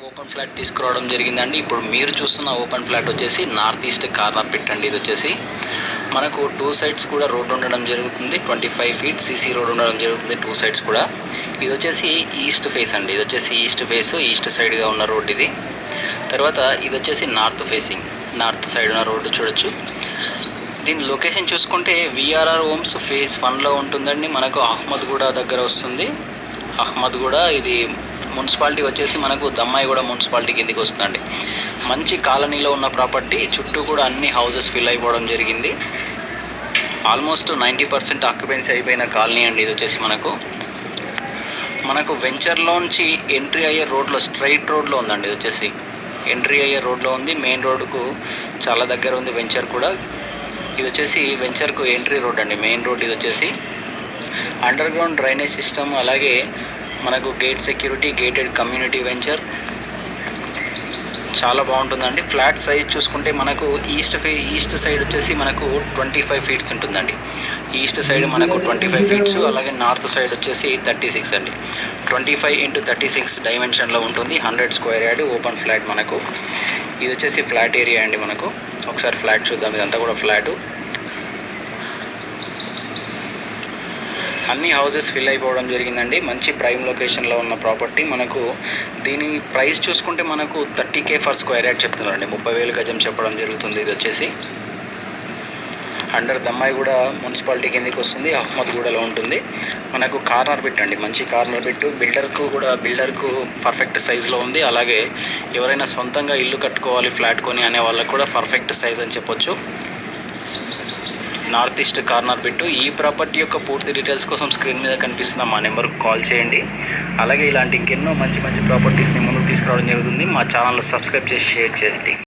Open flat తీసుకురావడం జరిగిందండి. ఇప్పుడు మీరు చూస్తున్న ఓపెన్ ఫ్లాట్ వచ్చేసి నార్త్ ఈస్ట్ కార్నర్ పిట్ అండి. ఇది వచ్చేసి మనకు 2 సైడ్స్ కూడా రోడ్ ఉండడం జరుగుతుంది. 25 ఫీట్ సీసీ రోడ్ ఉండడం జరుగుతుంది 2 సైడ్స్ కూడా. ఇది వచ్చేసి ఈస్ట్ ఫేస్ అండి. ఇది వచ్చేసి ఈస్ట్ ఫేస్, ఈస్ట్ సైడ్గా ఉన్న రోడ్ ఇది. తర్వాత ఇది వచ్చేసి నార్త్ ఫేసింగ్, నార్త్ సైడ్ ఉన్న రోడ్డు చూడొచ్చు. దీని లొకేషన్ చూసుకుంటే విఆర్ఆర్ హోమ్స్ ఫేజ్ 1లో ఉంటుందండి. మనకు అహ్మద్గూడ దగ్గర వస్తుంది. అహ్మద్గూడ ఇది మున్సిపాలిటీ వచ్చేసి మనకు దమ్మాయిగూడ మున్సిపాలిటీ కిందికి వస్తుందండి. మంచి కాలనీలో ఉన్న ప్రాపర్టీ, చుట్టూ కూడా అన్ని హౌసెస్ ఫిల్ అయిపోవడం జరిగింది. ఆల్మోస్ట్ 90% ఆక్యుపెన్సీ అయిపోయిన కాలనీ అండి. ఇది వచ్చేసి మనకు వెంచర్లోంచి ఎంట్రీ అయ్యే రోడ్లో, స్ట్రైట్ రోడ్లో ఉందండి. ఇది వచ్చేసి ఎంట్రీ అయ్యే రోడ్లో ఉంది. మెయిన్ రోడ్డుకు చాలా దగ్గర ఉంది వెంచర్ కూడా. ఇది వచ్చేసి వెంచర్కు ఎంట్రీ రోడ్ అండి, మెయిన్ రోడ్. ఇది వచ్చేసి అండర్ గ్రౌండ్ డ్రైనేజ్ సిస్టమ్, అలాగే మనకు gate security, gated community venture చాలా బాగుంటుందండి. ఫ్లాట్ సైజ్ చూసుకుంటే మనకు ఈస్ట్ సైడ్ వచ్చేసి మనకు 25 ఫీట్స్ ఉంటుందండి. ఈస్ట్ సైడ్ మనకు 25 ఫీట్స్, అలాగే నార్త్ సైడ్ వచ్చేసి 36 అండి. 25 × 36 డైమెన్షన్లో ఉంటుంది. 100 స్క్వేర్ యార్డ్ ఓపెన్ ఫ్లాట్ మనకు. ఇది వచ్చేసి ఫ్లాట్ ఏరియా అండి. మనకు ఒకసారి ఫ్లాట్ చూద్దాం. ఇదంతా కూడా ఫ్లాటు. అన్ని హౌసెస్ ఫిల్ అయిపోవడం జరిగిందండి. మంచి ప్రైమ్ లొకేషన్లో ఉన్న ప్రాపర్టీ. మనకు దీని ప్రైస్ చూసుకుంటే మనకు 30K ఫర్ స్క్వేర్ యార్డ్ చెప్తున్నారండి. 30,000 గజం చెప్పడం జరుగుతుంది. ఇది వచ్చేసి అండర్ దమ్మాయిగూడ మున్సిపాలిటీ కిందకి వస్తుంది. అహ్మద్గూడలో ఉంటుంది. మనకు కార్నర్ బిట్ అండి, మంచి కార్నర్ బిట్. బిల్డర్కు పర్ఫెక్ట్ సైజులో ఉంది. అలాగే ఎవరైనా సొంతంగా ఇల్లు కట్టుకోవాలి ఫ్లాట్ కొని అనే వాళ్ళకు కూడా పర్ఫెక్ట్ సైజ్ అని చెప్పొచ్చు. North east corner bit. ఈ ప్రాపర్టీ యొక్క పూర్తి డీటెయిల్స్ కోసం స్క్రీన్ మీద కనిపిస్తున్న మా నెంబర్కు కాల్ చేయండి. అలాగే ఇలాంటి ఇంకెన్నో మంచి ప్రాపర్టీస్ మీ ముందుకు తీసుకురావడం జరుగుతుంది. మా ఛానల్ సబ్స్క్రైబ్ చేసి షేర్ చేయండి.